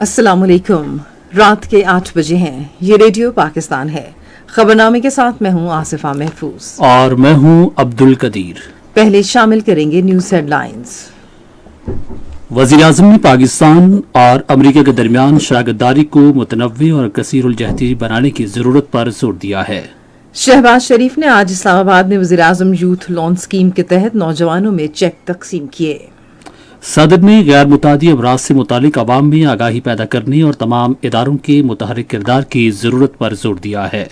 अस्सलाम वालेकुम। रात के 8 बजे हैं। ये रेडियो पाकिस्तान है। खबरनामे के साथ मैं हूँ आसिफा महफूज और मैं हूँ अब्दुल कदीर। पहले शामिल करेंगे न्यूज हेडलाइंस। वज़ीर-ए-आज़म ने पाकिस्तान और अमेरिका के दरमियान शराकतदारी को मुतनव्वी और कसीरुल जहती बनाने की जरूरत पर जोर दिया है। शहबाज शरीफ ने आज इस्लामाबाद में वज़ीर-ए-आज़म यूथ लोन स्कीम के तहत नौजवानों में चेक तकसीम किए। सदर ने गैर मुतादी अमराज से मुतालिक अवाम में आगाही पैदा करने और तमाम इदारों के मुतहर्रिक किरदार की जरूरत पर जोर दिया है।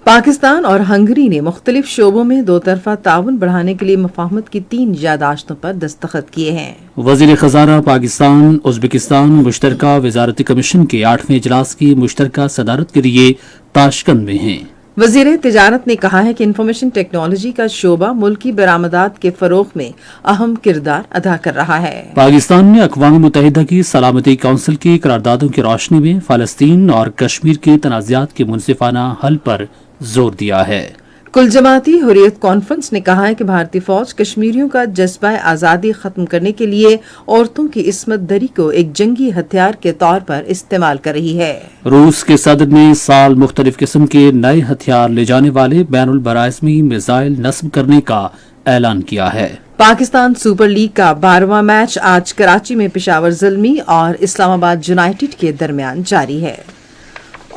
पाकिस्तान और हंगरी ने मुख्तलिफ शोबों में दो तरफा ताउन बढ़ाने के लिए मुफाहमत की 3 यादाश्तों पर दस्तखत किए हैं। वज़ीर खजाना पाकिस्तान उज़्बेकिस्तान मुश्तरका वज़ारती कमीशन के 8वें इजलास की मुश्तरका सदारत के लिए ताशकंद में हैं। वज़ीर तिजारत ने कहा है कि इंफॉर्मेशन टेक्नोलॉजी का शोबा मुल्की बरामदात के फरोग में अहम किरदार अदा कर रहा है। पाकिस्तान ने अक़वाम मुत्तहिदा की सलामती काउंसिल की करारदादों की रोशनी में फ़लस्तीन और कश्मीर के तनाज़ात के मुनसिफाना हल पर जोर दिया है। कुल जमाती हुर्रियत कॉन्फ्रेंस ने कहा है कि भारतीय फौज कश्मीरियों का जज्बा आज़ादी खत्म करने के लिए औरतों की इस्मत दरी को एक जंगी हथियार के तौर पर इस्तेमाल कर रही है। रूस के सदर ने साल मुख्तलिफ किस्म के नए हथियार ले जाने वाले बैनुल बराइज़मी मिसाइल नस्ब करने का ऐलान किया है। पाकिस्तान सुपर लीग का 12वां मैच आज कराची में पेशावर ज़ल्मी और इस्लामाबाद यूनाइटेड के दरमियान जारी है।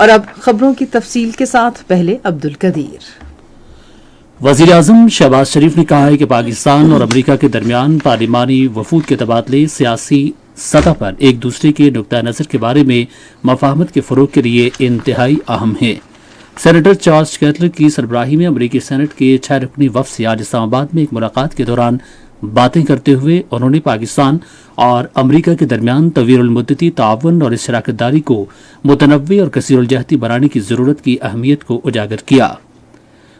और अब खबरों की तफसील के साथ पहले अब्दुल कदीर। वज़ीर आज़म शहबाज शरीफ ने कहा है कि पाकिस्तान और अमेरिका के दरमियान पार्लिमानी वफूद के तबादले सियासी सतह पर एक दूसरे के नुक्ता नज़र के बारे में मफाहमत के फ़रोग के लिए इंतहाई अहम है। सेनेटर चार्ल्स कैटलर की सरबराही में अमेरिकी सेनेट के 6 रुकनी वफ़द से आज इस्लामाबाद में एक मुलाकात के दौरान बातें करते हुए उन्होंने पाकिस्तान और अमेरिका के दरमियान तवील मुद्दती ताउन और इस शराकतदारी को मुतनव्वी और कसीरुल जहती बनाने की ज़रूरत की अहमियत को उजागर किया।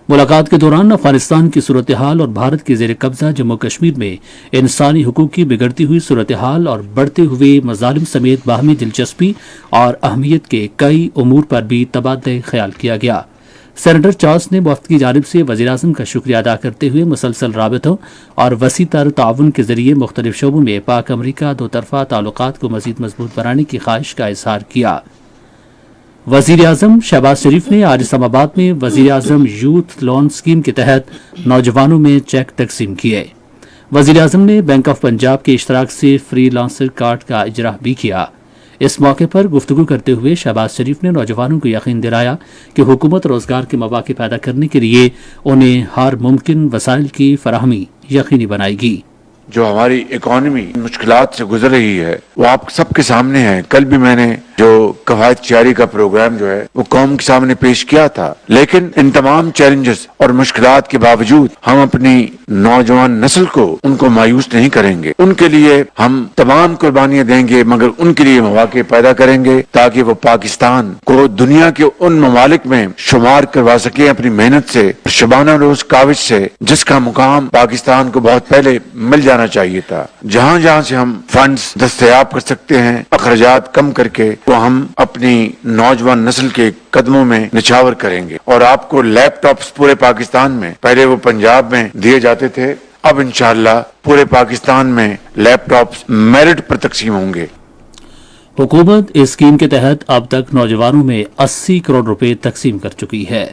मुलाकात के दौरान अफगानिस्तान की सूरत हाल और भारत के जेर कब्जा जम्मू कश्मीर में इंसानी हुकूक की बिगड़ती हुई सूरत हाल और बढ़ते हुए मजालिम समेत बाहमी दिलचस्पी और अहमियत के कई उमूर पर भी तबादले ख्याल किया गया। सेनेटर चार्ल्स ने वफ़द की जानिब से वज़ीर-ए-आज़म का शुक्रिया अदा करते हुए मुसलसल राबितों और वसी तर ताउन के जरिए मुख्तलिफ शोबों में पाक अमरीका दो तरफा ताल्लुकात को मज़ीद मजबूत बनाने की ख्वाहिश का इजहार किया। वज़ीर-ए-आज़म शहबाज शरीफ ने आज इस्लामाबाद में वज़ीर-ए-आज़म यूथ लोन स्कीम के तहत नौजवानों में चेक तकसीम किए। वज़ीर-ए-आज़म ने बैंक ऑफ पंजाब के इश्तराक से फ्री लांसर कार्ड का इजरा भी किया। इस मौके पर गुफ्तगू करते हुए शहबाज शरीफ ने नौजवानों को यकीन दिलाया कि हुकूमत रोजगार के मौके पैदा करने के लिए उन्हें हर मुमकिन वसाइल की फराहमी यकीनी बनाएगी। जो हमारी इकॉनमी मुश्किलात से गुजर रही है वो आप सबके सामने है। कल भी मैंने जो कवायद जारी का प्रोग्राम जो है वो कौम के सामने पेश किया था, लेकिन इन तमाम चैलेंजेस और मुश्किलात के बावजूद हम अपनी नौजवान नस्ल को उनको मायूस नहीं करेंगे। उनके लिए हम तमाम कुर्बानियां देंगे, मगर उनके लिए मौके पैदा करेंगे ताकि वो पाकिस्तान को दुनिया के उन ममालिक में शुमार करवा सके अपनी मेहनत से, शबाना रोज काविश से, जिसका मुकाम पाकिस्तान को बहुत पहले मिल जाना चाहिए था। जहां जहां से हम फंड्स दस्तयाब कर सकते हैं अखराजात कम करके, तो हम अपनी नौजवान नस्ल के कदमों में निछावर करेंगे। और आपको लैपटॉप्स पूरे पाकिस्तान में, पहले वो पंजाब में दिए जाते थे, अब इंशाअल्लाह पूरे पाकिस्तान में लैपटॉप्स मेरिट पर तकसीम होंगे। हुकूमत इस स्कीम के तहत अब तक नौजवानों में 80 करोड़ रुपए तकसीम कर चुकी है।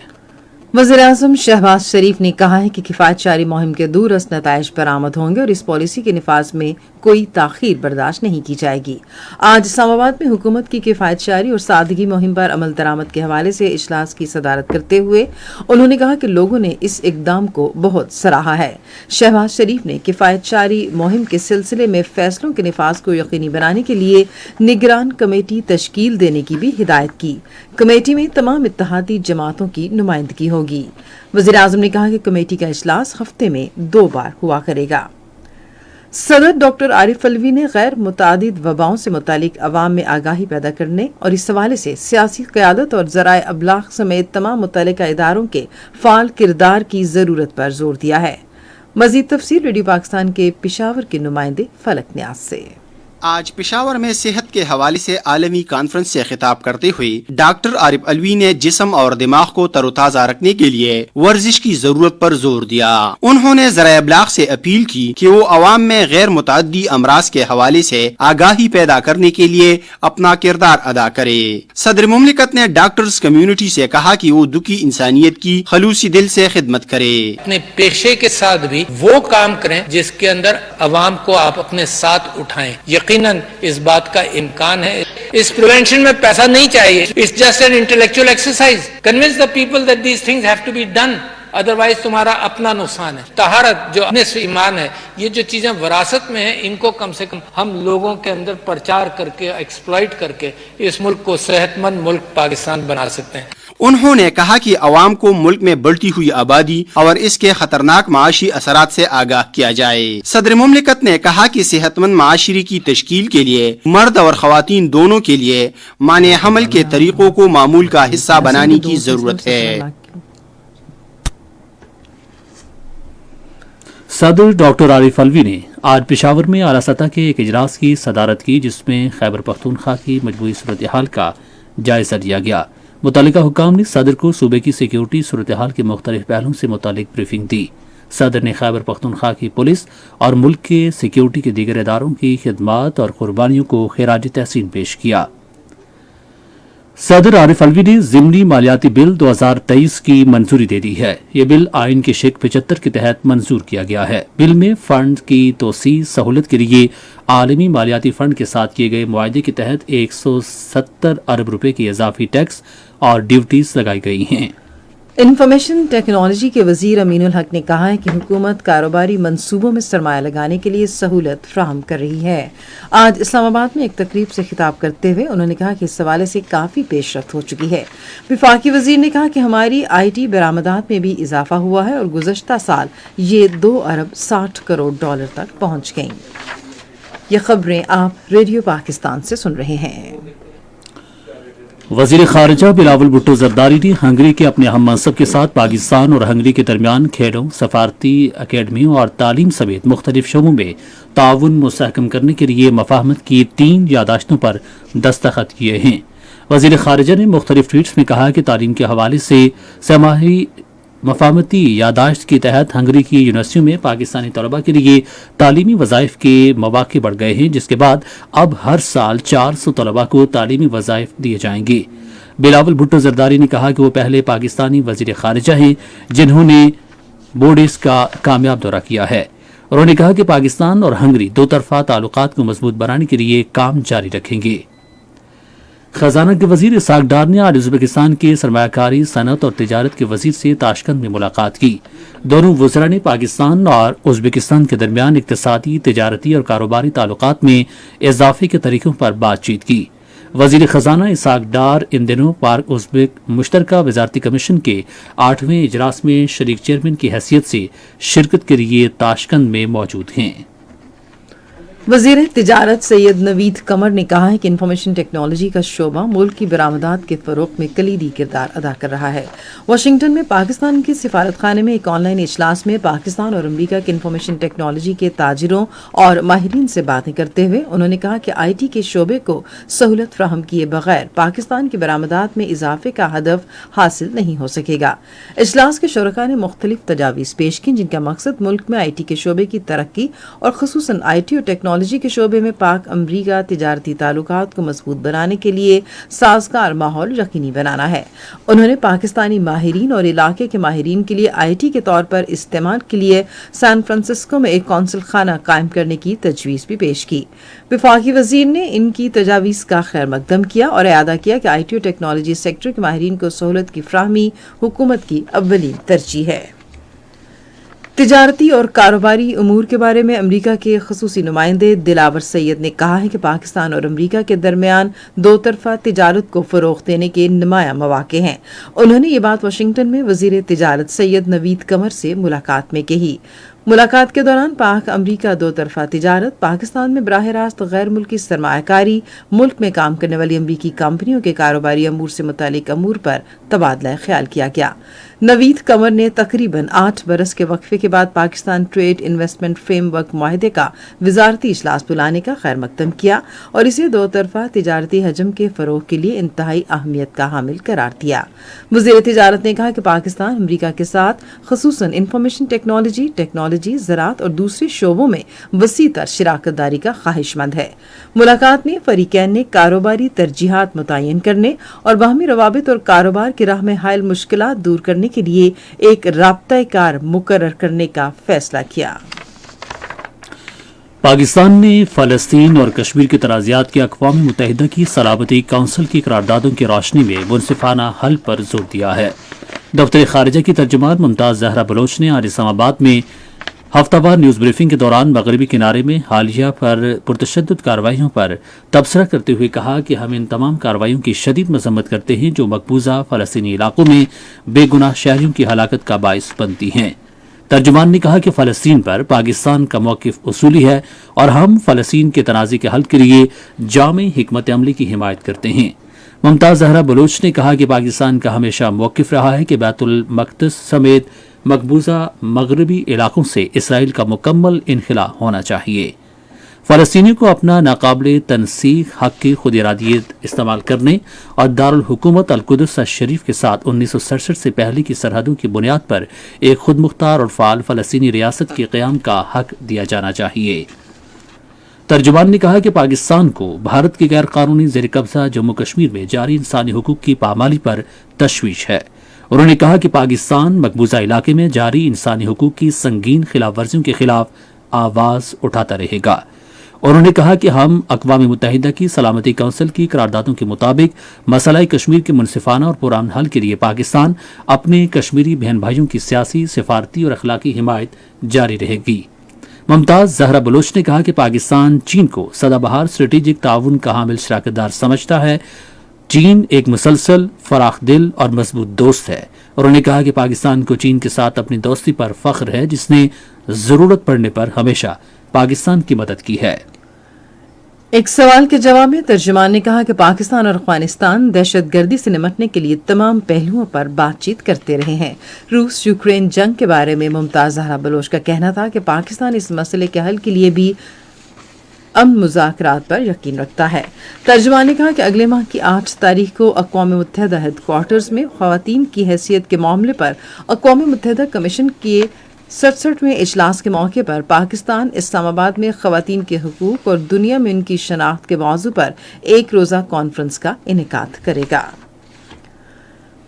वज़ीर-ए-आज़म शहबाज शरीफ ने कहा है कि किफ़ायत जारी मुहिम के दूरस्त नताइज बरामद होंगे और इस पॉलिसी के निफाज में कोई ताख़ीर बर्दाश्त नहीं की जाएगी। आज इस्लामाबाद में हुकूमत की किफ़ायत जारी और सादगी मुहिम पर अमल दरामद के हवाले से इजलास की सदारत करते हुए उन्होंने कहा कि लोगों ने इस इकदाम को बहुत सराहा है। शहबाज शरीफ ने किफ़ायत जारी मुहिम के सिलसिले में फैसलों के निफाज को यकीनी बनाने के लिए निगरान कमेटी तश्कील देने की भी हिदायत की। कमेटी में तमाम इत्तेहादी जमातों की नुमाइंदगी होगी। वज़ीर-ए-आज़म ने कहा कि कमेटी का इजलास हफ्ते में 2 बार हुआ करेगा। सदर डॉक्टर आरिफ अलवी ने गैर मुतादिद वबाओं से मुतालिक अवाम में आगाही पैदा करने और इस हवाले से सियासी क़यादत और ज़राए अबलाग समेत तमाम मुतल्लिका इदारों के फ़ाल किरदार की ज़रूरत पर जोर दिया है। मज़ीद तफसील रेडियो पाकिस्तान के पेशावर के नुमाइंदे फलक न्याज से। آج پشاور میں صحت کے حوالے سے عالمی کانفرنس سے خطاب کرتے ہوئے ڈاکٹر عارف علوی نے جسم اور دماغ کو تر و تازہ رکھنے کے لیے ورزش کی ضرورت پر زور دیا۔ انہوں نے ذرائع ابلاغ سے اپیل کی کہ وہ عوام میں غیر متعدی امراض کے حوالے سے آگاہی پیدا کرنے کے لیے اپنا کردار ادا کرے۔ صدر مملکت نے ڈاکٹرز کمیونٹی سے کہا کہ وہ دکھی انسانیت کی خلوصی دل سے خدمت کرے۔ اپنے پیشے کے ساتھ بھی وہ کام کریں جس کے اندر عوام کو آپ اپنے ساتھ اٹھائیں۔ یقیناً اس بات کا امکان ہے۔ اس پریونشن میں پیسہ نہیں چاہیے۔ It's just an intellectual exercise. Convince the people that these things have to be done. Otherwise تمہارا اپنا نقصان ہے۔ طہارت جو نصف ایمان ہے، یہ جو چیزیں وراثت میں ہیں، ان کو کم سے کم ہم لوگوں کے اندر پرچار کر کے ایکسپلائٹ کر کے اس ملک کو صحت مند ملک پاکستان بنا سکتے ہیں۔ انہوں نے کہا کہ عوام کو ملک میں بڑھتی ہوئی آبادی اور اس کے خطرناک معاشی اثرات سے آگاہ کیا جائے۔ صدر مملکت نے کہا کہ صحت مند معاشرے کی تشکیل کے لیے مرد اور خواتین دونوں کے لیے مانع حمل کے طریقوں کو معمول کا حصہ بنانے کی ضرورت ہے۔ صدر ڈاکٹر عارف علوی نے آج پشاور میں اعلیٰ سطح کے ایک اجلاس کی صدارت کی، جس میں خیبر پختونخوا کی مجموعی صورتحال کا جائزہ لیا گیا۔ متعلقہ حکام نے صدر کو صوبے کی سیکیورٹی صورتحال کے مختلف پہلوؤں سے متعلق بریفنگ دی۔ صدر نے خیبر پختونخوا کی پولیس اور ملک کے سیکیورٹی کے دیگر اداروں کی خدمات اور قربانیوں کو خراج تحسین پیش کیا۔ صدر عارف علوی نے ضمنی مالیاتی بل 2023 کی منظوری دے دی ہے۔ یہ بل آئین کے شق 75 کے تحت منظور کیا گیا ہے۔ بل میں فنڈ کی توسیع سہولت کے لیے عالمی مالیاتی فنڈ کے ساتھ کیے گئے معاہدے کے تحت 170 ارب روپے کی اضافی ٹیکس اور ڈیوٹیز لگائی گئی ہیں۔ انفارمیشن ٹیکنالوجی کے وزیر امین الحق نے کہا ہے کہ حکومت کاروباری منصوبوں میں سرمایہ لگانے کے لیے سہولت فراہم کر رہی ہے۔ آج اسلام آباد میں ایک تقریب سے خطاب کرتے ہوئے انہوں نے کہا کہ اس حوالے سے کافی پیش رفت ہو چکی ہے۔ وفاقی وزیر نے کہا کہ ہماری IT برآمدات میں بھی اضافہ ہوا ہے اور گزشتہ سال یہ 2 ارب 60 کروڑ ڈالر تک پہنچ گئیں۔ یہ خبریں آپ ریڈیو پاکستان سے سن رہے ہیں۔ وزیر خارجہ بلاول بھٹو زرداری نے ہنگری کے اپنے ہم منصب کے ساتھ پاکستان اور ہنگری کے درمیان کھیلوں، سفارتی اکیڈمیوں اور تعلیم سمیت مختلف شعبوں میں تعاون مستحکم کرنے کے لیے مفاہمت کی 3 یادداشتوں پر دستخط کیے ہیں۔ وزیر خارجہ نے مختلف ٹویٹس میں کہا کہ تعلیم کے حوالے سے سماحی مفاہمتی یادداشت کے تحت ہنگری کی یونیورسٹیوں میں پاکستانی طلباء کے لیے تعلیمی وظائف کے مواقع بڑھ گئے ہیں، جس کے بعد اب ہر سال 400 طلباء کو تعلیمی وظائف دیے جائیں گے۔ بلاول بھٹو زرداری نے کہا کہ وہ پہلے پاکستانی وزیر خارجہ ہیں جنہوں نے بورڈز کا کامیاب دورہ کیا ہے۔ انہوں نے کہا کہ پاکستان اور ہنگری دو طرفہ تعلقات کو مضبوط بنانے کے لیے کام جاری رکھیں گے۔ خزانہ کے وزیر اسحاق ڈار نے آج ازبکستان کے سرمایہ کاری، صنعت اور تجارت کے وزیر سے تاشقند میں ملاقات کی۔ دونوں وزراء نے پاکستان اور ازبکستان کے درمیان اقتصادی، تجارتی اور کاروباری تعلقات میں اضافے کے طریقوں پر بات چیت کی۔ وزیر خزانہ اسحاق ڈار ان دنوں پاک ازبک مشترکہ وزارتی کمیشن کے 8ویں اجلاس میں شریک چیئرمین کی حیثیت سے شرکت کے لیے تاشقند میں موجود ہیں۔ وزیر تجارت سید نوید قمر نے کہا ہے کہ انفارمیشن ٹیکنالوجی کا شعبہ ملک کی برآمدات کے فروغ میں کلیدی کردار ادا کر رہا ہے۔ واشنگٹن میں پاکستان کے سفارت خانے میں ایک آن لائن اجلاس میں پاکستان اور امریکہ کے انفارمیشن ٹیکنالوجی کے تاجروں اور ماہرین سے باتیں کرتے ہوئے انہوں نے کہا کہ IT کے شعبے کو سہولت فراہم کیے بغیر پاکستان کی برآمدات میں اضافے کا ہدف حاصل نہیں ہو سکے گا۔ اجلاس کے شرکاء نے مختلف تجاویز پیش کی جن کا مقصد ملک میں IT کے شعبے کی ترقی اور خصوصاً IT اور ٹیکنالوجی کے شعبے میں پاک امریکہ تجارتی تعلقات کو مضبوط بنانے کے لیے سازگار ماحول یقینی بنانا ہے۔ انہوں نے پاکستانی ماہرین اور علاقے کے ماہرین کے لیے IT کے طور پر استعمال کے لیے سان فرانسسکو میں ایک قونصل خانہ قائم کرنے کی تجویز بھی پیش کی۔ وفاقی وزیر نے ان کی تجاویز کا خیر مقدم کیا اور اعادہ کیا کہ IT اور ٹیکنالوجی سیکٹر کے ماہرین کو سہولت کی فراہمی حکومت کی اولین ترجیح ہے۔ تجارتی اور کاروباری امور کے بارے میں امریکہ کے خصوصی نمائندے دلاور سید نے کہا ہے کہ پاکستان اور امریکہ کے درمیان دو طرفہ تجارت کو فروغ دینے کے نمایاں مواقع ہیں۔ انہوں نے یہ بات واشنگٹن میں وزیر تجارت سید نوید قمر سے ملاقات میں کہی۔ मुलाकात के दौरान पाक अमरीका दो तरफा तिजारत, पाकिस्तान में बराह रास्त गैर मुल्की सरमायाकारी, मुल्क में काम करने वाली अमरीकी कंपनियों के कारोबारी अमूर से मुतालिक अमूर पर तबादला ख्याल किया गया। नवीद कंवर ने तकरीबन 8 बरस के वक्फे के बाद पाकिस्तान ट्रेड इन्वेस्टमेंट फ्रेमवर्क मुआहदे का वजारती इजलास बुलाने का खैर मकदम किया और इसे दो तरफा तिजारती हजम के फरोग के लिए इंतहाई अहमियत का हामिल करार दिया। वज़ीर तिजारत ने कहा कि पाकिस्तान अमरीका के साथ खसूसन इंफॉर्मेशन टेक्नोलॉजी, ज़राअत और दूसरे शोबों में वसी तर शराकत दारी का ख्वाहिशमंद है। मुलाकात में फरीकैन ने कारोबारी तरजीहात मुतय्यन करने और बाहमी रवाबित और कारोबार की राह में हायल मुश्किलात दूर करने के लिए एक राब्ता-ए-कार मुकर्रर करने का फैसला किया। पाकिस्तान ने फलस्तीन और कश्मीर के तनाज़ात की अक़वाम मुत्तहिदा की सलामती काउंसिल की करारदादों की रोशनी में मुनसिफाना हल पर जोर दिया है। दफ्तर खारिजा की तर्जुमान मुमताज़ ज़हरा बलोच ने आज इस्लामाबाद में हफ्तावार न्यूज़ ब्रीफिंग के दौरान मगरबी किनारे में हालिया पर पुरतशद्दुद कार्रवाइयों पर तबसरा करते हुए कहा कि हम इन तमाम कार्रवाइयों की शदीद मजम्मत करते हैं जो मकबूजा फ़लस्तीनी इलाकों में बेगुनाह शहरियों की हलाकत का बाइस बनती हैं। तर्जुमान ने कहा कि फ़लस्तीन पर पाकिस्तान का मौक़िफ़ उसूली है और हम फ़लस्तीन के तनाज़े के हल के लिए जामे हिकमत अमली की हिमायत करते हैं। मुमताज़ ज़हरा बलोच ने कहा कि पाकिस्तान का हमेशा मौक़िफ़ रहा है कि बैतुल मक़दस समेत मकबूजा मगरबी इलाकों से इसराइल का मुकम्मल इनखिला होना चाहिए। फ़लस्तीनियों को अपना नाकाबिले तनसीख हक़ की खुद इरादियत इस्तेमाल करने और दारुल हुकूमत अल-कुद्स शरीफ के साथ 1967 से पहले की सरहदों की बुनियाद पर एक खुद मुख्तार और फ़ाल फ़लस्तीनी रियासत के क़याम का हक़ दिया जाना चाहिए। तर्जुमान ने कहा कि पाकिस्तान को भारत के गैर कानूनी ज़ेर कब्ज़ा जम्मू कश्मीर में जारी इंसानी हुकूक की पामाली पर तशवीश है। उन्होंने कहा कि पाकिस्तान मकबूजा इलाके में जारी इंसानी हुकूक की संगीन खिलाफ वर्जियों के खिलाफ आवाज़ उठाता रहेगा। उन्होंने कहा कि हम अक़वाम मुत्तहिदा की सलामती काउंसिल की करारदादों के मुताबिक मसला कश्मीर के मुनसिफाना और पुरान हल के लिए पाकिस्तान अपने कश्मीरी बहन भाइयों की सियासी, सिफारती और अखलाकी हिमायत जारी रहेगी। मुमताज़ ज़हरा बलोच ने कहा कि पाकिस्तान चीन को सदाबहार स्ट्रेटेजिक ताउन का हामिल शराकतदार समझता है। चीन एक मुसलसल, फराख दिल और मजबूत दोस्त है। उन्होंने कहा कि पाकिस्तान को चीन के साथ अपनी दोस्ती पर फख्र है, जिसने ज़रूरत पड़ने पर हमेशा पाकिस्तान की मदद की है। एक सवाल के जवाब में तर्जुमान ने कहा कि पाकिस्तान और अफगानिस्तान दहशतगर्दी से निपटने के लिए तमाम पहलुओं पर बातचीत करते रहे हैं। रूस यूक्रेन जंग के बारे में मुमताज़ ज़हरा बलोच का कहना था कि पाकिस्तान इस मसले के हल के लिए भी अमन मुज़ाकरात पर यकीन रखता है। तर्जुमान ने कहा कि अगले माह की 8 तारीख को अक़वाम मुत्तहिदा हेडक्वार्टर्स में ख़वातीन की हैसियत के मामले पर अक़वाम मुत्तहिदा कमीशन के 67वें इजलास के मौके पर पाकिस्तान इस्लामाबाद में ख़वातीन के हुकूक और दुनिया में उनकी शनाख्त के मौजू पर एक रोज़ा कॉन्फ्रेंस का इनेकाद करेगा।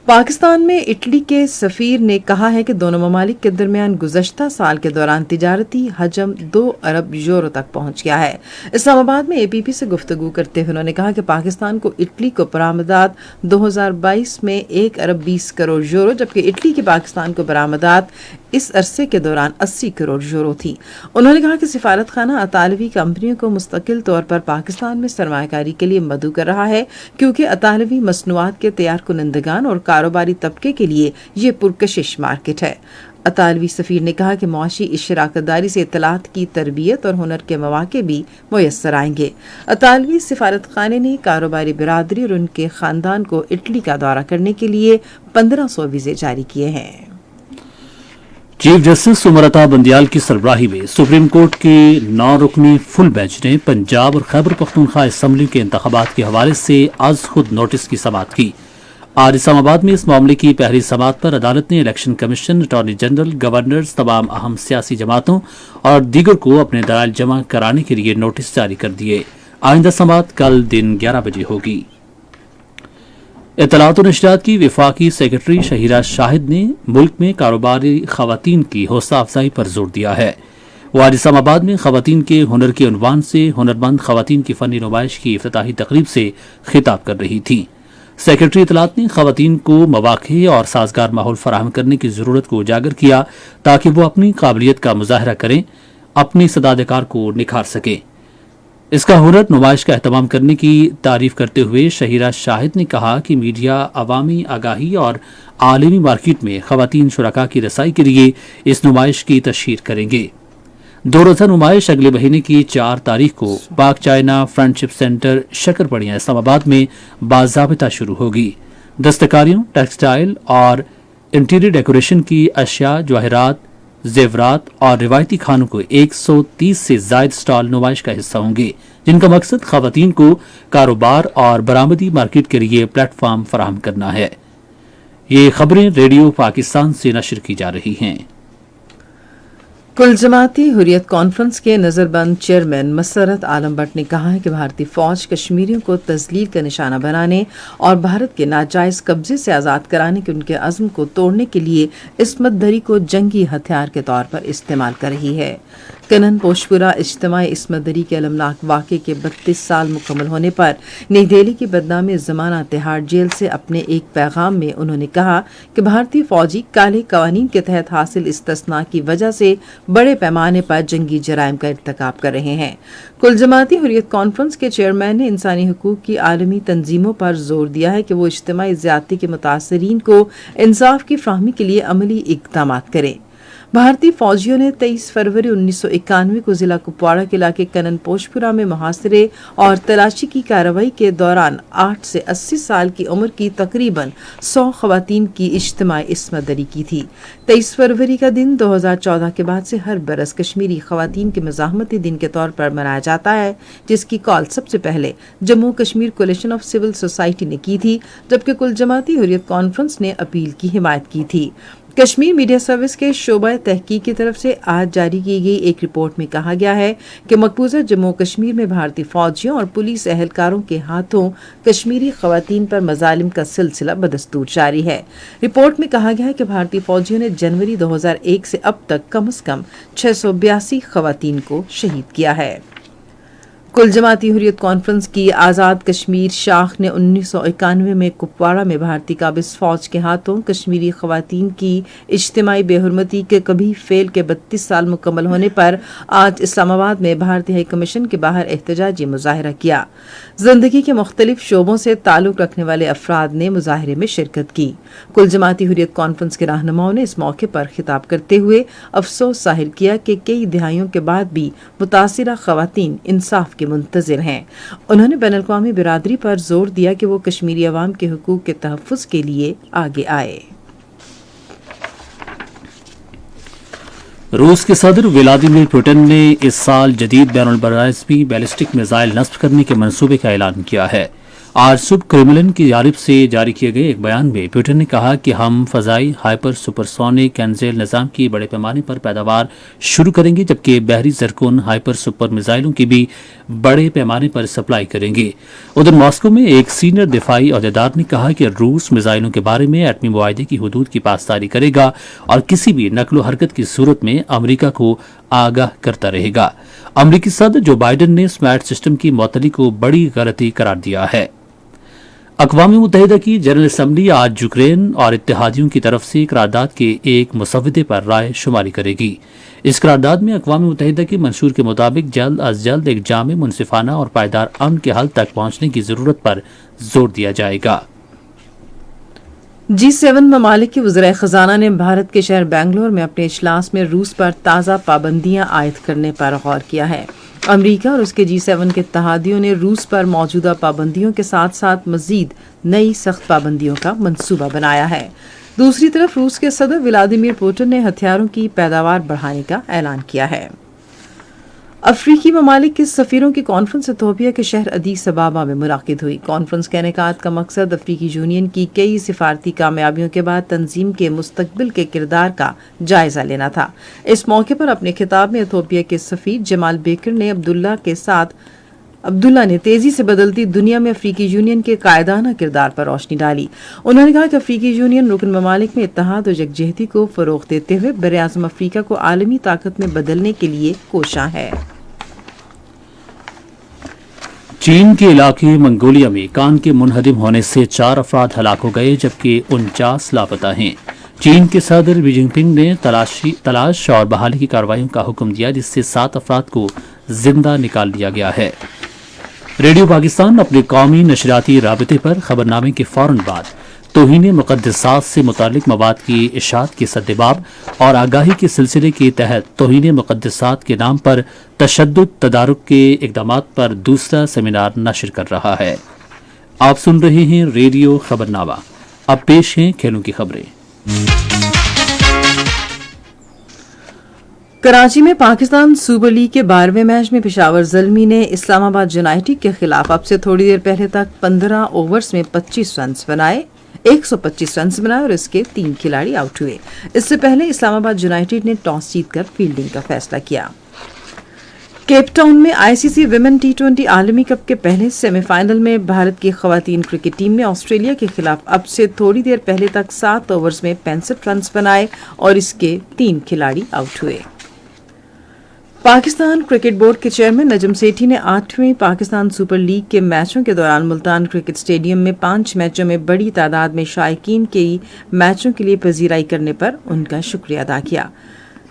पाकिस्तान में इटली के सफीर ने कहा है कि दोनों ममालिक के दरमियान गुज़श्ता साल के दौरान तिजारती हजम 2 अरब यूरो तक पहुंच गया है। इस्लामाबाद में APP से गुफ्तगू करते हुए उन्होंने कहा कि पाकिस्तान को इटली को बरामदात 2022 में 1 अरब 20 करोड़ यूरो, जबकि इटली के पाकिस्तान को बरामदात इस अरसे के दौरान 80 करोड़ यूरो थी। उन्होंने कहा कि सिफारत खाना अतालवी कंपनियों को मुस्तकिल तौर पर पाकिस्तान में सरमायाकारी के लिए मदऊ कर रहा है, क्योंकि अतालवी मसनूआत के तैयार कुनंदगान और कारोबारी तबके के लिए ये पुरकशिश मार्केट है। अतालवी सफीर ने कहा कि मुआशी शराकतदारी से इत्तलात की तरबियत और हुनर के मौके भी मुयस्सर आएंगे। अतालवी सिफारत खाने ने कारोबारी बिरादरी और उनके खानदान को इटली का दौरा करने के लिए 1500 वीजे जारी किए हैं। चीफ जस्टिस उमर अता बंदियाल की सरबराही में सुप्रीम कोर्ट के 9 रुकनी फुल बेंच ने पंजाब और खैबर पख्तूनख्वा असम्बली के इंतखाबात के हवाले से आज खुद नोटिस की समाअत की। आज इस्लामाबाद में इस मामले की पहली समाअत पर अदालत ने election commission, attorney general, governors, तमाम अहम सियासी जमातों और दीगर को अपने दलाइल जमा कराने के लिए नोटिस जारी कर दिए। आइंदा समाअत कल दिन 11 बजे होगी। इत्तलात और नशरियात की वफाकी सेक्रेटरी शहीरा शाहिद ने मुल्क में कारोबारी खवातीन की हौसला अफजाई पर जोर दिया है। वो आज इस्लामाबाद में खवातीन के हुनर के उन्वान से हुनरमंद खवातीन की फनी नुमाइश की इफ्तिताही तकरीब से खिताब कर रही थी। सेक्रेटरी इत्तलात ने खवातीन को मौक़े और साजगार माहौल फराहम करने की ज़रूरत को उजागर किया ताकि वो अपनी काबिलियत का मुजाहरा करें, अपनी सदादकार को निखार सकें। इसका हुनर नुमाइश का एहतमाम करने की तारीफ करते हुए शहीरा शाहिद ने कहा कि मीडिया अवामी आगाही और आलमी मार्केट में खवातीन शुरका की रसाई के लिए इस नुमाइश की तशहीर करेंगे। 2 रोज़ा नुमाइश अगले महीने की 4 तारीख को पाक चाइना फ्रेंडशिप सेंटर शकरपड़िया इस्लामाबाद में बाज़ाबिता शुरू होगी। दस्तकारियों, टेक्सटाइल और इंटीरियर डेकोरेशन की अशिया, जवाहरात, जेवरात और रिवायती खानों को 130 से जायद स्टॉल नुमाइश का हिस्सा होंगे, जिनका मकसद खवातीन को कारोबार और बरामदी मार्केट के लिए प्लेटफॉर्म फराहम करना है। ये खबरें रेडियो पाकिस्तान से नशर की जा रही हैं। कुल जमाती हुर्रियत कॉन्फ्रेंस के नजरबंद चेयरमैन मसरत आलम भट्ट ने कहा है कि भारतीय फौज कश्मीरियों को तस्लील का निशाना बनाने और भारत के नाजायज कब्जे से आज़ाद कराने के उनके अज़्म को तोड़ने के लिए इस्मत दरी को जंगी हथियार के तौर पर इस्तेमाल कर रही है। कनन पोशपुरा इज्तिमाई इस्मत दरी के अलमनाक वाक़े के 32 साल मुकम्मल होने पर नई दिल्ली की बदनामी ज़माना तिहाड़ जेल से अपने एक पैगाम में उन्होंने कहा कि भारतीय फौजी काले कवानीन के तहत हासिल इस्तिस्ना की वजह से बड़े पैमाने पर जंगी जराइम का इर्तिकाब कर रहे हैं। कुल जमाती हुर्रियत कॉन्फ्रेंस के चेयरमैन ने इंसानी हुकूक की आलमी तंजीमों पर जोर दिया है कि वो इज्तिमाई ज़्यादती के मुतासरीन को इंसाफ की फ्राहमी के लिए अमली इक़दाम करें। भारतीय फौजियों ने 23 फरवरी 1991 को जिला कुपवाड़ा के इलाके कनन पोशपुरा में मुहासरे और तलाशी की कार्रवाई के दौरान 8 से 80 साल की उम्र की तकरीबन 100 खवातीन की इज्तिमाई इस्मत दरी की थी। 23 फरवरी का दिन 2014 के बाद से हर बरस कश्मीरी खवातीन के मज़ाहमती दिन के तौर पर मनाया जाता है, जिसकी कॉल सबसे पहले Jammu Kashmir coalition of civil society ने की थी, जबकि कुल जमाती हुर्रियत कॉन्फ्रेंस ने अपील की हिमायत की थी। कश्मीर मीडिया सर्विस के शोबा तहकीक की तरफ से आज जारी की गई एक रिपोर्ट में कहा गया है कि मकबूजा जम्मू कश्मीर में भारतीय फौजियों और पुलिस एहलकारों के हाथों कश्मीरी खवातीन पर मजालिम का सिलसिला बदस्तूर जारी है। रिपोर्ट में कहा गया है कि भारतीय फौजियों ने जनवरी 2001 से अब तक कम से कम 682 खवातीन को शहीद किया है। कुल जमाती हुर्रियत कॉन्फ्रेंस की आज़ाद कश्मीर शाख ने 1991 में कुपवाड़ा में भारतीय काबिज फौज के हाथों कश्मीरी खवातीन की इज्तिमाई बेहुरमती के कभी फेल के 32 साल मुकम्मल होने पर आज इस्लामाबाद में भारतीय हाई कमीशन के बाहर एहतजाजी मुजाहरा किया। जिंदगी के मुख्तलिफ शोबों से ताल्लुक रखने वाले अफराद ने मुजाहरे में शिरकत की। कुल जमाती हुर्रियत कॉन्फ्रेंस के रहनुमाओं ने इस मौके पर खिताब करते हुए अफसोस जाहिर किया कि कई दिहाइयों के बाद भी मुतासिरा खवातीन इंसाफ के मुंतजिर हैं। उन्होंने बैनुल-अक़वामी बिरादरी पर जोर दिया कि वो कश्मीरी अवाम के हुकूक के तहफ़्फ़ुज़ के लिए आगे आए। रूस के सदर व्लादिमीर पुतिन ने इस साल जदीद बैनुल-बराज़मी बैलिस्टिक मिसाइल नस्ब करने के मंसूबे का ऐलान किया है। आज सुबह क्रेमलिन की जानिब से जारी किए गए एक बयान में पुतिन ने कहा कि हम फजाई हाइपर सुपरसोनिक एनजेल निज़ाम की बड़े पैमाने पर पैदावार शुरू करेंगे, जबकि बहरी ज़रकून हाइपर सुपर मिसाइलों की भी बड़े पैमाने पर सप्लाई करेंगे। उधर मॉस्को में एक सीनियर दिफाई अहदेदार ने कहा कि रूस मिसाइलों के बारे में एटमी मुआहदे की हदूद की पासदारी करेगा और किसी भी नकलो हरकत की सूरत में अमरीका को आगाह करता रहेगा। अमरीकी सदर जो बाइडन ने स्मार्ट सिस्टम की मअतली को बड़ी गलती करार दिया है। अक़वाम मुत्तहिदा की जनरल असम्बली आज यूक्रेन और इत्तेहादियों की तरफ से करारदाद के एक मुसव्वदे पर राय शुमारी करेगी। इस करारदाद में अक़वाम मुत्तहिदा के मंशूर के मुताबिक जल्द अज जल्द एक जामे, मुनसिफाना और पायदार अमन के हल तक पहुंचने की जरूरत पर जोर दिया जाएगा। G7 ममालिक के वज़ीर ख़ज़ाना ने भारत के शहर बेंगलोर में अपने इजलास में रूस पर ताज़ा पाबंदियां आयद करने पर गौर किया है। अमेरिका और उसके G7 के इत्तेहादियों ने रूस पर मौजूदा पाबंदियों के साथ साथ मजीद नई सख्त पाबंदियों का मंसूबा बनाया है। दूसरी तरफ रूस के सदर व्लादिमीर पुतिन ने हथियारों की पैदावार बढ़ाने का ऐलान किया है। अफ्रीकी ममालिक के सफीरों की कॉन्फ्रेंस इथियोपिया के शहर अदीस अबाबा में मुनाकिद हुई। कॉन्फ्रेंस के इनेकाद का मकसद अफ्रीकी यूनियन की कई सिफारती कामयाबियों के बाद तंजीम के मुस्तकबिल के किरदार का जायजा लेना था। इस मौके पर अपने खिताब में इथियोपिया के सफीर जमाल बेकर ने अब्दुल्ला ने तेजी से बदलती दुनिया में अफ्रीकी यूनियन के कायदाना किरदार पर रोशनी डाली। उन्होंने कहा कि अफ्रीकी यूनियन रुकन ममालिक में इत्तेहाद और यकजहती को फरोग देते हुए बरे-आज़म अफ्रीका को आलमी ताकत में बदलने के लिए कोशां है। चीन के इलाके मंगोलिया में कान के मुनहदिम होने से 4 अफराद हलाक हो गए, जबकि 49 लापता हैं। चीन के सदर शी जिनपिंग ने तलाश और बहाली की कार्रवाइयों का हुक्म दिया, जिससे 7 अफराद को जिंदा निकाल लिया गया है। रेडियो पाकिस्तान अपने कौमी नशरियाती राबते पर खबरनामे के फौरन बाद तौहीन मुक़द्दसात से मुतालिक मवाद की इशाअत के सद्देबाब और आगाही के सिलसिले के तहत तौहीन मुक़द्दसात के नाम पर तशद्दुद तदारुक के इक़दामात पर दूसरा सेमिनार नशर कर रहा है। आप सुन रहे हैं रेडियो खबरनामा। अब पेश हैं खेलों की खबरें। कराची में पाकिस्तान सुपर लीग के 12वें मैच में पेशावर ज़ल्मी ने इस्लामाबाद यूनाइटेड के खिलाफ अब से थोड़ी देर पहले तक 15 ओवर्स में 125 रन बनाए और इसके 3 खिलाड़ी आउट हुए। इससे पहले इस्लामाबाद यूनाइटेड ने टॉस जीतकर फील्डिंग का फैसला किया। केप टाउन में आईसीसी विमेन टी20 आलमी कप के पहले सेमीफाइनल में भारत की खवातीन क्रिकेट टीम ने ऑस्ट्रेलिया के खिलाफ अब से थोड़ी देर पहले तक 7 ओवर्स में 65 रन बनाए और इसके 3 खिलाड़ी आउट हुए। पाकिस्तान क्रिकेट बोर्ड के चेयरमैन नजम सेठी ने 8वें पाकिस्तान सुपर लीग के मैचों के दौरान मुल्तान क्रिकेट स्टेडियम में 5 मैचों में बड़ी तादाद में शायकीन के मैचों के लिए पजीराई करने पर उनका शुक्रिया अदा किया।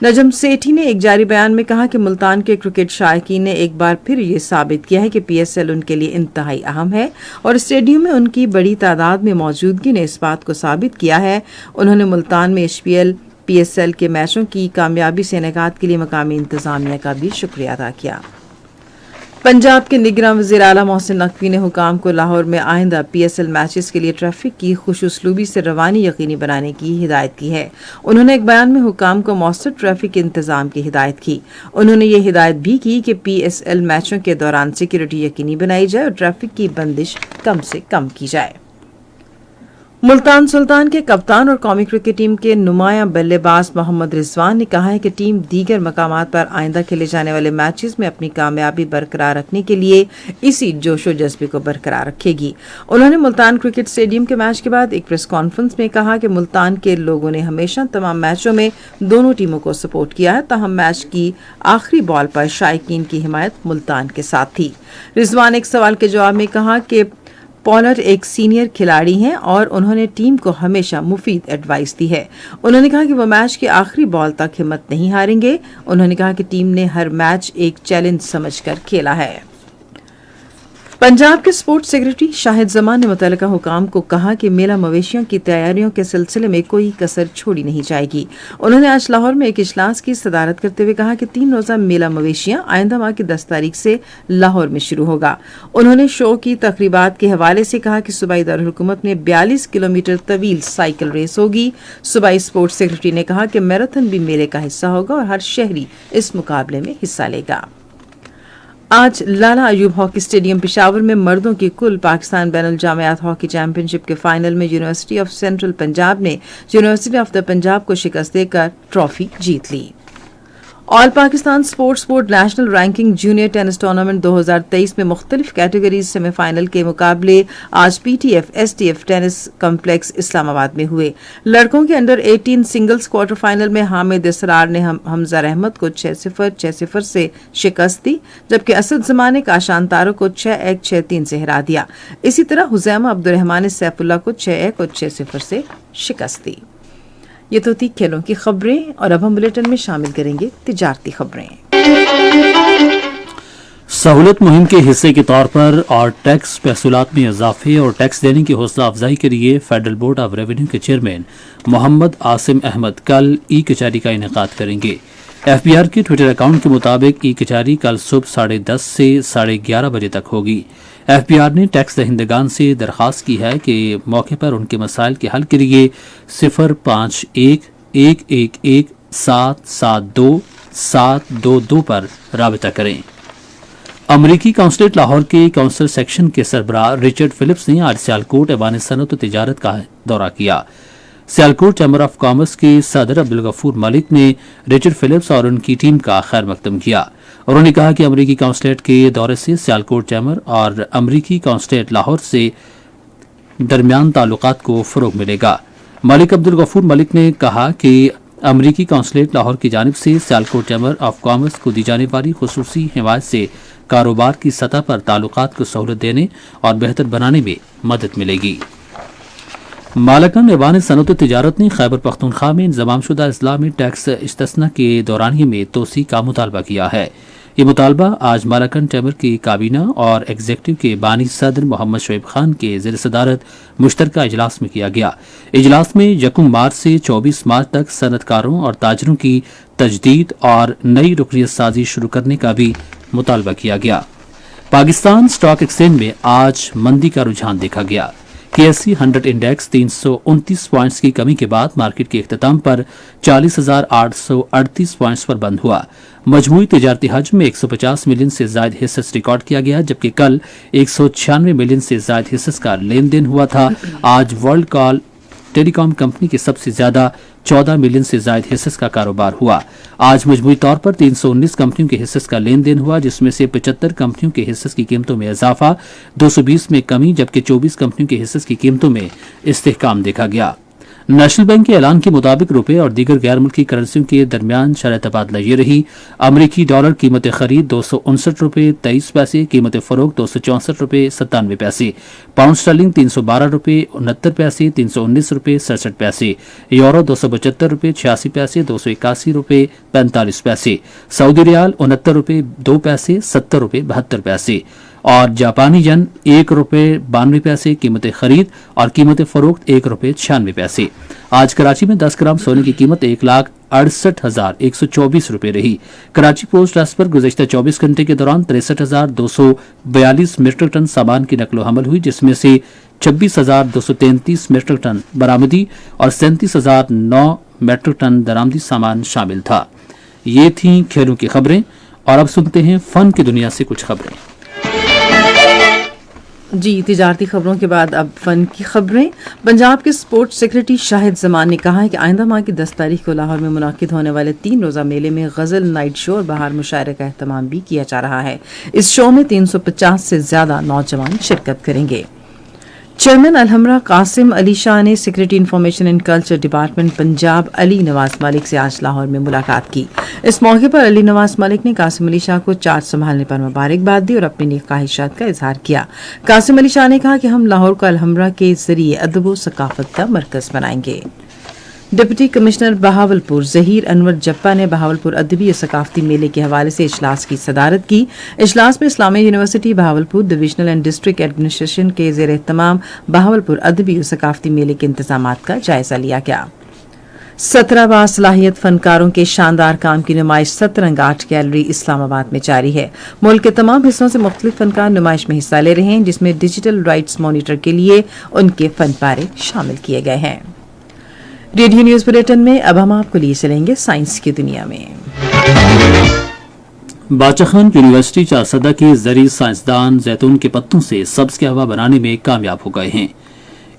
नजम सेठी ने एक जारी बयान में कहा कि मुल्तान के क्रिकेट शायकीन ने एक बार फिर ये साबित किया है कि पीएसएल उनके लिए इंतहाई अहम है और स्टेडियम में उनकी बड़ी तादाद में मौजूदगी ने इस बात को साबित किया है। उन्होंने मुल्तान में एचपीएल पीएसएल के मैचों की कामयाबी से इनेकाद के लिए मकामी इंतजामिया का भी शुक्रिया अदा किया। पंजाब के निगरान वज़ीर आला मोहसिन नकवी ने हुकाम को लाहौर में आइंदा पीएसएल मैचेस के लिए ट्रैफिक की खुशउस्लूबी से रवानी यकीनी बनाने की हिदायत की है। उन्होंने एक बयान में हुकाम को मौसर ट्रैफिक के इंतजाम की हिदायत की। उन्होंने ये हिदायत भी की कि पीएसएल मैचों के दौरान सिक्योरिटी यकीनी बनाई जाए और ट्रैफिक की बंदिश कम से कम की जाए। मुल्तान सुल्तान के कप्तान और कौमी क्रिकेट टीम के नुमाया बल्लेबाज मोहम्मद रिजवान ने कहा है कि टीम दीगर मकामात पर आइंदा खेले जाने वाले मैचेस में अपनी कामयाबी बरकरार रखने के लिए इसी जोशो जज्बे को बरकरार रखेगी। उन्होंने मुल्तान क्रिकेट स्टेडियम के मैच के बाद एक प्रेस कॉन्फ्रेंस में कहा कि मुल्तान के लोगों ने हमेशा तमाम मैचों में दोनों टीमों को सपोर्ट किया है, ताहम मैच की आखिरी बॉल पर शायकीन की हिमायत मुल्तान के साथ थी। रिजवान एक सवाल के जवाब में कहा कि पॉलर एक सीनियर खिलाड़ी हैं और उन्होंने टीम को हमेशा मुफीद एडवाइस दी है। उन्होंने कहा कि वो मैच की आखिरी बॉल तक हिम्मत नहीं हारेंगे। उन्होंने कहा कि टीम ने हर मैच एक चैलेंज समझकर खेला है। पंजाब के स्पोर्ट्स सेक्रेटरी शाहिद जमान ने मुतल्लिका हुकाम को कहा कि मेला मवेशियों की तैयारियों के सिलसिले में कोई कसर छोड़ी नहीं जाएगी। उन्होंने आज लाहौर में एक इजलास की सदारत करते हुए कहा कि 3 रोजा मेला मवेशियां आइंदा माह की 10 तारीख से लाहौर में शुरू होगा। उन्होंने शो की तकरीबात के हवाले से कहा कि सूबाई दारुल हुकूमत में 42 किलोमीटर तवील साइकिल रेस होगी। सूबाई स्पोर्ट्स सेक्रेटरी ने कहा कि मैराथन भी मेले का हिस्सा होगा और हर शहरी इस मुकाबले में हिस्सा लेगा। आज लाला अयूब हॉकी स्टेडियम पेशावर में मर्दों की कुल पाकिस्तान बैनुल जामियात हॉकी चैंपियनशिप के फाइनल में यूनिवर्सिटी ऑफ सेंट्रल पंजाब ने यूनिवर्सिटी ऑफ द पंजाब को शिकस्त देकर ट्रॉफी जीत ली। All Pakistan sports board national ranking junior tennis tournament 2023 में मुख्तलिफ कैटेगरीज सेमीफाइनल के मुकाबले आज PTF STF tennis complex Islamabad में हुए। लड़कों के अंडर 18 सिंगल्स क्वार्टर फाइनल में हामिद इसरार ने हमजा रहमत को 6-0 से शिकस्त दी, जबकि असद जमाने का शांतारो को 6-1 6-3 से हरा दिया। इसी तरह हुजैमा अब्दुर्रहमान ने सैफुल्लाह को 6-1 और 6-0 से शिकस्त दी। ये तो थी खेलों की खबरें और अब हम बुलेटिन में शामिल करेंगे तिजारती खबरें। सहूलत मुहिम के हिस्से के तौर पर और टैक्स महसूलात में इजाफे और टैक्स देने की हौसला अफजाई के लिए फेडरल बोर्ड ऑफ रेवेन्यू के चेयरमैन मोहम्मद आसिम अहमद कल ई कचहरी का इनेकाद करेंगे। एफबीआर के ट्विटर अकाउंट के मुताबिक ई कचहरी कल सुबह 10:30 से 11:30 बजे तक होगी। एफबीआर ने टैक्स दहिंदगान से दरखास्त की है कि मौके पर उनके मसाइल के हल के लिए 051-111-772-722 पर राबिता करें। अमरीकी काउंसलेट लाहौर के काउंसिल सेक्शन के सरबराह रिचर्ड फिलिप्स ने आज सियालकोट ऐवान सनअत व तिजारत का दौरा किया। सियालकोट चैम्बर ऑफ कॉमर्स के सदर अब्दुल गफूर मलिक ने रिचर्ड फिलिप्स और उनकी टीम का खैर मकदम किया। उन्होंने कहा कि अमरीकी काउंसलेट के दौरे से सियालकोट चैम्बर और अमरीकी काउंसलेट लाहौर से दरमियान ताल्लुकात को फरोग मिलेगा। मलिक अब्दुल गफूर मलिक ने कहा कि अमरीकी काउंसलेट लाहौर की जानिब से सियालकोट चैम्बर ऑफ कॉमर्स को दी जाने वाली खुसूसी हिमायत से कारोबार की सतह पर ताल्लुकात को सहूलत देने और बेहतर बनाने में मदद मिलेगी। मालकन ऐवान सनअत व तिजारत ने खैबर पख्तूनख्वा में इंज़मामशुदा अजला में टैक्स इस्तिस्ना के दौरानिये में तोसी का मुतालबा किया है। ये मुतालबा आज मालाकन चैम्बर की काबीना और एग्जीक्यूटिव के बानी सदर मोहम्मद शोएब खान के ज़ेर सदारत मुश्तरका इजलास में किया गया। इजलास में 1 मार्च से 24 मार्च तक सनतकारों और ताजरों की तजदीद और नई रुकनियत साजी शुरू करने का भी मुतालबा किया गया। पाकिस्तान स्टॉक एक्सचेंज में आज मंदी का रुझान देखा गया। KSE 100 इंडेक्स 329 पॉइंट्स की कमी के बाद मार्केट के इख्तिताम पर 40,838 पॉइंट्स पर बंद हुआ। मजमूई तिजारती हजम में 150 मिलियन से ज्यादा हिस्सेस रिकॉर्ड किया गया, जबकि कल 196 मिलियन से ज्यादा हिस्सेस का लेन देन हुआ था। आज वर्ल्ड कॉल टेलीकॉम कंपनी के सबसे ज्यादा 14 मिलियन से ज्यादा हिस्सेस का कारोबार हुआ। आज मजमूई तौर पर 319 कंपनियों के हिस्सेस का लेन देन हुआ, जिसमें से 75 कंपनियों के हिस्सेस की कीमतों में इजाफा, 220 में कमी, जबकि 24 कंपनियों के हिस्सेस की कीमतों में इस्तेहकाम देखा गया। नेशनल बैंक के ऐलान के मुताबिक रुपए और दीगर गैर मुल्की करेंसियों के दरमियान शरह तबादला ये रही। अमरीकी डॉलर कीमत खरीद 259 रुपये 23 पैसे, कीमत फरोख्त 264 रुपये 97 पैसे, पाउंड स्टर्लिंग 312 रुपये 69 पैसे 319 रुपये 67 पैसे, यूरो 275 रुपये 86 पैसे 281 रुपये 45 पैसे, सऊदी रियाल 69 रुपये 2 पैसे 70 रुपये 72 पैसे और जापानी यन 1 रुपये 92 पैसे कीमत खरीद और कीमत फरोख्त 1 रुपये 96 पैसे। आज कराची में 10 ग्राम सोने की कीमत 1,68,124 रुपये रही। कराची पोस्ट ट्रस्ट पर गुज़श्ता 24 घंटे के दौरान 63,242 मीट्रिक टन सामान की नकलो हमल हुई, जिसमें से 26,233 मीट्रिक टन बरामदी और 37,009 मीट्रिक टन दरामदी सामान शामिल था। ये थीं खेलों की खबरें और अब सुनते हैं फन की दुनिया से कुछ खबरें। जी, तिजारती खबरों के बाद अब फन की खबरें। पंजाब के स्पोर्ट्स सेक्रेटरी शाहिद जमान ने कहा है कि आइंदा माह की 10 तारीख को लाहौर में मुनाकिद होने वाले 3 रोज़ा मेले में गज़ल नाइट शो और बहार मुशायरे का एहतमाम भी किया जा रहा है। इस शो में 350 से ज्यादा नौजवान शिरकत करेंगे। चेयरमैन अलहमरा कासिम अली शाह ने secretary information and culture department Punjab Ali Nawaz Malik से आज लाहौर में मुलाकात की। इस मौके पर अली नवाज मलिक ने कासिम अली शाह को चार्ज संभालने पर मुबारकबाद दी और अपनी नेक ख्वाहिशात का इजहार किया। कासिम अली शाह ने कहा कि हम लाहौर को अलहमरा के जरिए अदब व सकाफत का मरकज बनाएंगे। डिप्टी कमिश्नर बहावलपुर जहीर अनवर जप्पा ने बहावलपुर अदबी और सकाफती मेले के हवाले से इजलास की सदारत की। इजलास में Islamia university Bahawalpur divisional and district administration के ज़ेर एहतमाम बहावलपुर अदबी और सकाफती मेले के इंतजामात का जायजा लिया गया। 17 बासलाहियत फनकारों के शानदार काम की नुमाइश सतरंग आर्ट गैलरी इस्लामाबाद में जारी है। मुल्क के तमाम हिस्सों से मुख्तलिफ फनकार नुमाइश में हिस्सा ले रहे हैं, जिसमें डिजिटल राइट्स मॉनिटर के लिए उनके फन पारे शामिल किए गए हैं। रेडियो न्यूज बुलेटिन में अब हम आपको लिए चलेंगे साइंस की दुनिया में। बादशाह खान यूनिवर्सिटी चारसदा के जरिए साइंसदान जैतून के पत्तों से सब्ज कहवा बनाने में कामयाब हो गए हैं।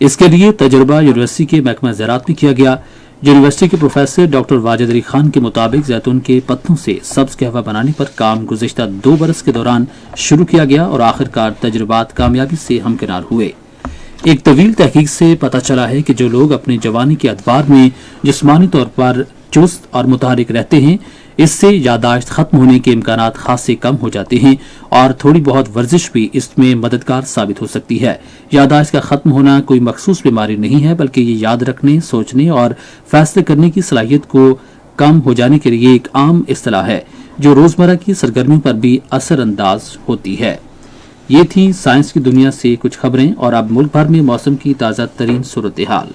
इसके लिए तजुर्बा यूनिवर्सिटी के महकमा ज़राअत में किया गया। यूनिवर्सिटी के प्रोफेसर डॉक्टर वाजिद अली खान के मुताबिक जैतून के पत्तों से सब्ज कहवा बनाने पर काम गुज़श्ता 2 बरस के दौरान शुरू किया गया और आखिरकार तजुर्बात कामयाबी से हमकिनार हुए। एक तवील तहकीक से पता चला है कि जो लोग अपनी जवानी के अदवार में जिस्मानी तौर पर चुस्त और मुतहरिक रहते हैं, इससे यादाश्त खत्म होने के इम्कानात खासे कम हो जाते हैं और थोड़ी बहुत वर्जिश भी इसमें मददगार साबित हो सकती है। यादाश्त का खत्म होना कोई मखसूस बीमारी नहीं है, बल्कि ये याद रखने, सोचने और फैसले करने की सलाहियत को कम हो जाने के लिए एक आम इस्तिलाह है जो रोजमर्रा की सरगर्मियों पर भी असरअंदाज होती है। ये थी साइंस की दुनिया से कुछ खबरें और अब मुल्क भर में मौसम की ताज़ा तरीन सूरत हाल।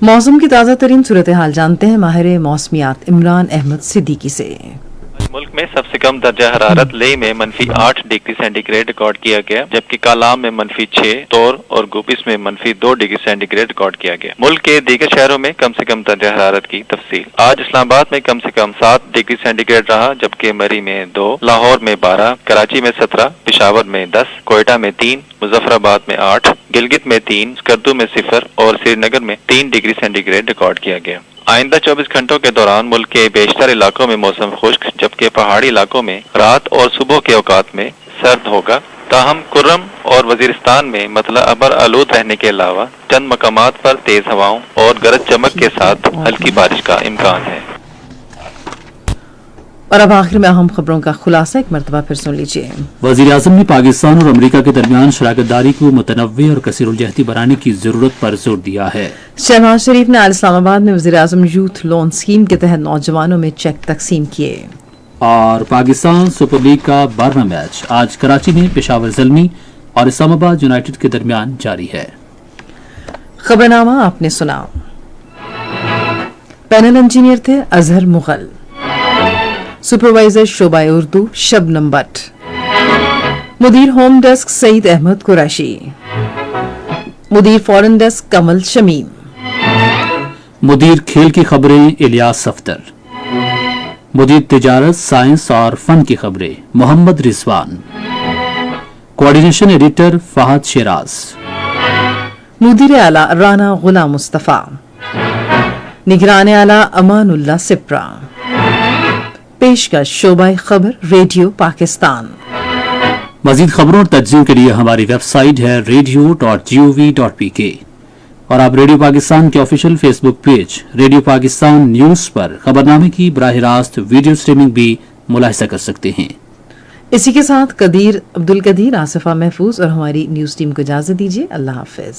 मौसम की ताज़ा तरीन सूरत हाल जानते हैं माहिर मौसमियात इमरान अहमद सिद्दीकी से। मुल्क में सबसे कम दर्जा हरारत लेह में -8 डिग्री सेंटीग्रेड रिकॉर्ड किया गया, जबकि कालाम में -6, तौर और गुबिस में -2 डिग्री सेंटीग्रेड रिकॉर्ड किया गया। मुल्क के दीगर शहरों में कम से कम दर्जा हरारत की तफसील। आज इस्लामाबाद में कम से कम 7 डिग्री सेंटीग्रेड रहा, जबकि मरी में 2, लाहौर में 12, कराची में 17, पेशावर में 10, कोयटा में 3, मुजफ्फराबाद में 8, गिलगित में 3, स्कर्दू में 0 और श्रीनगर में 3 डिग्री सेंटीग्रेड रिकॉर्ड किया गया। आइंदा 24 घंटों के दौरान मुल्क के बेशतर इलाकों में मौसम खुश्क, जबकि पहाड़ी इलाकों में रात और सुबह के औकात में सर्द होगा। ताहम कुर्रम और वजीरिस्तान में मतला अबर आलूद रहने के अलावा चंद मकामात पर तेज हवाओं और गरज चमक के साथ हल्की बारिश का इम्कान है। और अब आखिर में अहम खबरों का खुलासा एक मरतबा फिर सुन लीजिए। वज़ीर-ए-आज़म ने पाकिस्तान और अमेरिका के दरमियान शराकतदारी को मुतनव्वे और कसीरुल-जहती बनाने की जरूरत पर जोर दिया है। शहबाज शरीफ ने आज इस्लामाबाद में वज़ीर-ए-आज़म यूथ लोन स्कीम के तहत नौजवानों में चेक तकसीम किए। और पाकिस्तान सुपर लीग का 12वां मैच आज कराची में पेशावर ज़ल्मी और इस्लामाबाद यूनाइटेड के दरमियान जारी है। खबरनामा आपने सुना। पैनल इंजीनियर थे अजहर मुगल, सुपरवाइजर शोबा उर्दू शबनम बट, मुदीर होम डेस्क सईद अहमद कुरैशी, मुदीर फॉरेन डेस्क कमल शमीम, मुदीर खेल की खबरें इलियास सफ्तर, मुदीर तिजारत साइंस और फन की खबरें मोहम्मद रिजवान, कोऑर्डिनेशन एडिटर फहद शेराज, मुदीर आला राना गुलाम मुस्तफा, निगरान आला अमानुल्लाह सिप्रा, पेशकश शोबा खबर रेडियो पाकिस्तान। मजीद खबरों और तज्ज़ियों के लिए हमारी वेबसाइट है radio.gov.pk और आप रेडियो पाकिस्तान के official Facebook page radio Pakistan news पर खबरनामे की बराह रास्त वीडियो स्ट्रीमिंग भी मुलाहिजा कर सकते हैं। इसी के साथ कदीर अब्दुल कदीर, आसिफा महफूज और हमारी न्यूज टीम को इजाजत दीजिए। अल्लाह हाफिज।